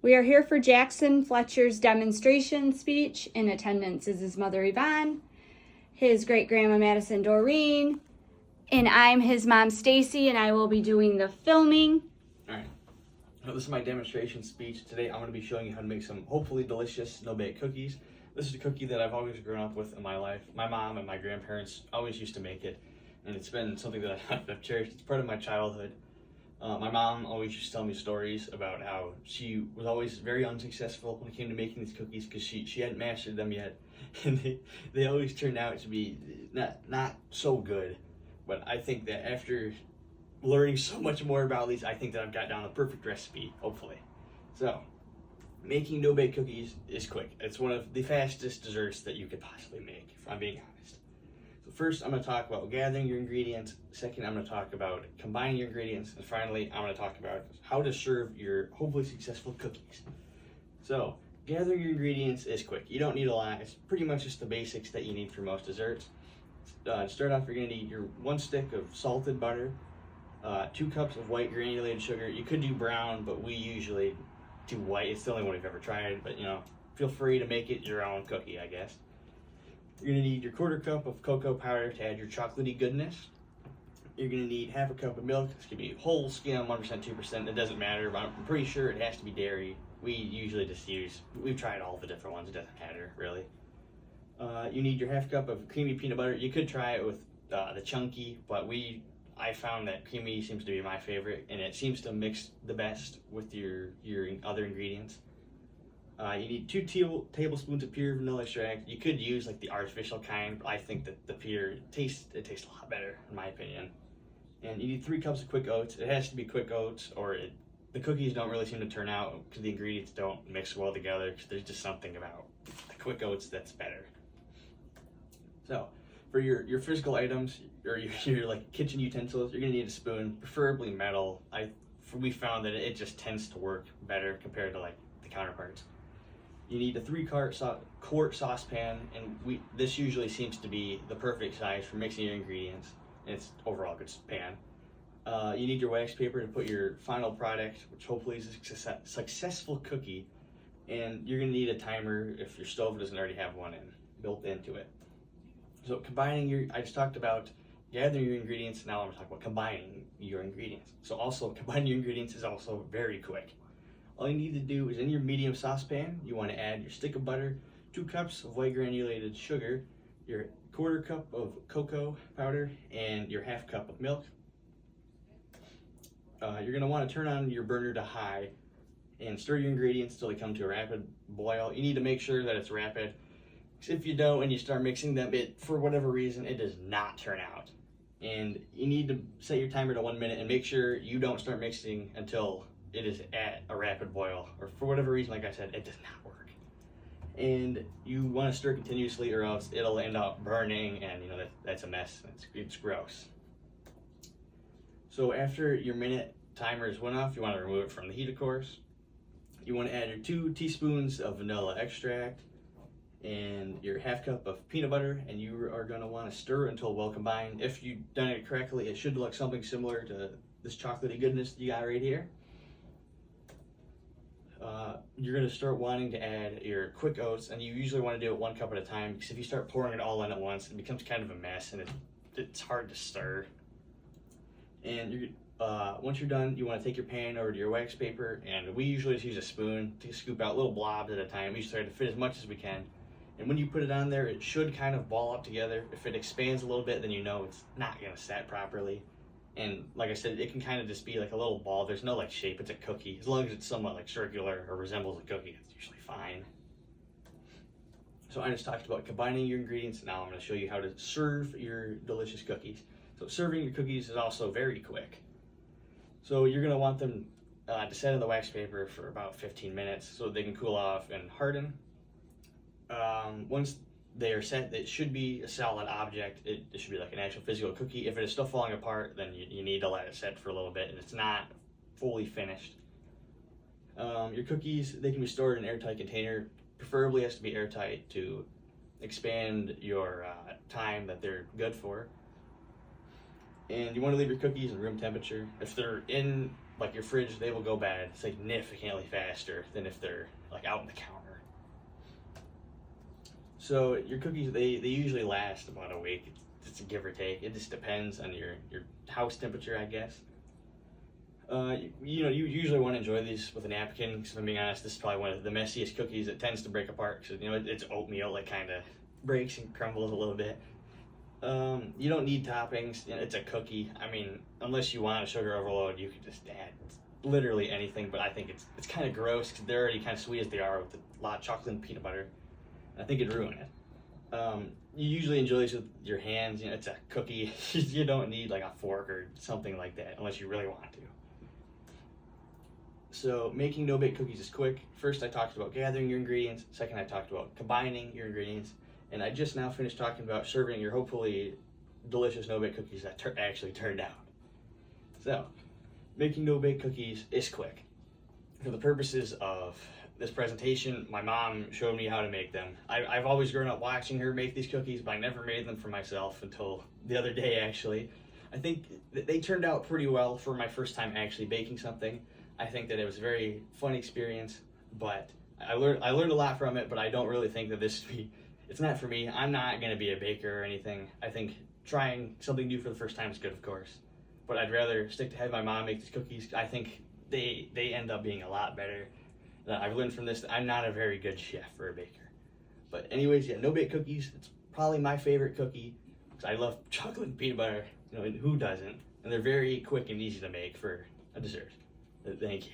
We are here for Jackson Fletcher's demonstration speech. In attendance is his mother Yvonne, his great-grandma Madison Doreen, and I'm his mom Stacy, and I will be doing the filming. All right. Now, this is my demonstration speech. Today I'm going to be showing you how to make some hopefully delicious no-bake cookies. This is a cookie that I've always grown up with in my life. My mom and my grandparents always used to make it, and it's been something that I've cherished. It's part of my childhood. My mom always used to tell me stories about how she was always very unsuccessful when it came to making these cookies because she hadn't mastered them yet, and they always turned out to be not so good. But I think that after learning so much more about these, I think that I've got down the perfect recipe, hopefully. So, making no-bake cookies is quick. It's one of the fastest desserts that you could possibly make, if I'm being honest. So first, I'm going to talk about gathering your ingredients. Second, I'm going to talk about combining your ingredients. And finally, I'm going to talk about how to serve your hopefully successful cookies. So, gathering your ingredients is quick. You don't need a lot. It's pretty much just the basics that you need for most desserts. To start off, you're going to need your 1 stick of salted butter, 2 cups of white granulated sugar. You could do brown, but we usually do white. It's the only one we've ever tried, but feel free to make it your own cookie, I guess. You're going to need your 1/4 cup of cocoa powder to add your chocolatey goodness. You're going to need 1/2 cup of milk. This could be whole skim, 1%, 2%. It doesn't matter, but I'm pretty sure it has to be dairy. We usually just we've tried all the different ones. It doesn't matter, really. You need your 1/2 cup of creamy peanut butter. You could try it with the chunky, but I found that creamy seems to be my favorite, and it seems to mix the best with your other ingredients. You need 2 tablespoons of pure vanilla extract. You could use like the artificial kind, but I think that the pure tastes a lot better in my opinion. And you need 3 cups of quick oats. It has to be quick oats, or the cookies don't really seem to turn out because the ingredients don't mix well together. Because there's just something about the quick oats that's better. So, for your physical items or your like kitchen utensils, you're gonna need a spoon, preferably metal. We found that it just tends to work better compared to like the counterparts. You need a 3-quart saucepan, and this usually seems to be the perfect size for mixing your ingredients. And it's overall a good pan. You need your wax paper to put your final product, which hopefully is a successful cookie. And you're gonna need a timer if your stove doesn't already have one built into it. So I just talked about gathering your ingredients. Now I'm going to talk about combining your ingredients. So also combining your ingredients is also very quick. All you need to do is in your medium saucepan, you want to add your stick of butter, 2 cups of white granulated sugar, your 1/4 cup of cocoa powder, and your 1/2 cup of milk. You're going to want to turn on your burner to high and stir your ingredients until they come to a rapid boil. You need to make sure that it's rapid. If you don't and you start mixing them, for whatever reason, it does not turn out. And you need to set your timer to 1 minute and make sure you don't start mixing until it is at a rapid boil. Or for whatever reason, like I said, it does not work. And you want to stir continuously or else it'll end up burning, and that's a mess. It's gross. So after your minute timers went off, you want to remove it from the heat, of course. You want to add your 2 teaspoons of vanilla extract and your 1/2 cup of peanut butter, and you are going to want to stir until well combined. If you've done it correctly, it should look something similar to this chocolatey goodness you got right here. You're going to start wanting to add your quick oats, and you usually want to do it 1 cup at a time, because if you start pouring it all in at once, it becomes kind of a mess, and it's hard to stir. And once you're done, you want to take your pan over to your wax paper, and we usually just use a spoon to scoop out little blobs at a time. We just try to fit as much as we can. And when you put it on there, it should kind of ball up together. If it expands a little bit, then you know it's not going to set properly. And like I said, it can kind of just be like a little ball. There's no like shape. It's a cookie. As long as it's somewhat like circular or resembles a cookie, it's usually fine. So I just talked about combining your ingredients. Now I'm going to show you how to serve your delicious cookies. So serving your cookies is also very quick. So you're going to want them to set in the wax paper for about 15 minutes so they can cool off and harden. Once they are set, it should be a solid object. It should be like an actual physical cookie. If it is still falling apart, then you need to let it set for a little bit, and it's not fully finished. Your cookies, they can be stored in an airtight container. Preferably has to be airtight to expand your time that they're good for. And you want to leave your cookies in room temperature. If they're in like your fridge, they will go bad significantly faster than if they're like out on the counter. So your cookies, they usually last about a week. It's a give or take. It just depends on your house temperature, I guess. You usually want to enjoy these with a napkin, because if I'm being honest, this is probably one of the messiest cookies. It tends to break apart, because it's oatmeal. It kind of breaks and crumbles a little bit. You don't need toppings. It's a cookie. I mean, unless you want a sugar overload, you could just add literally anything, but I think it's kind of gross, because they're already kind of sweet as they are with a lot of chocolate and peanut butter. I think it'd ruin it. You usually enjoy this with your hands. It's a cookie. You don't need like a fork or something like that unless you really want to. So making no-bake cookies is quick. First, I talked about gathering your ingredients. Second, I talked about combining your ingredients. And I just now finished talking about serving your hopefully delicious no-bake cookies that actually turned out. So, making no-bake cookies is quick. For the purposes of this presentation, my mom showed me how to make them. I've always grown up watching her make these cookies, but I never made them for myself until the other day, actually. I think they turned out pretty well for my first time actually baking something. I think that it was a very fun experience, but I learned a lot from it, but I don't really think that it's not for me. I'm not going to be a baker or anything. I think trying something new for the first time is good, of course, but I'd rather stick to having my mom make these cookies. I think they end up being a lot better. I've learned from this that I'm not a very good chef or a baker. But anyways, yeah, no-bake cookies, it's probably my favorite cookie, because I love chocolate and peanut butter, and who doesn't? And they're very quick and easy to make for a dessert. Thank you.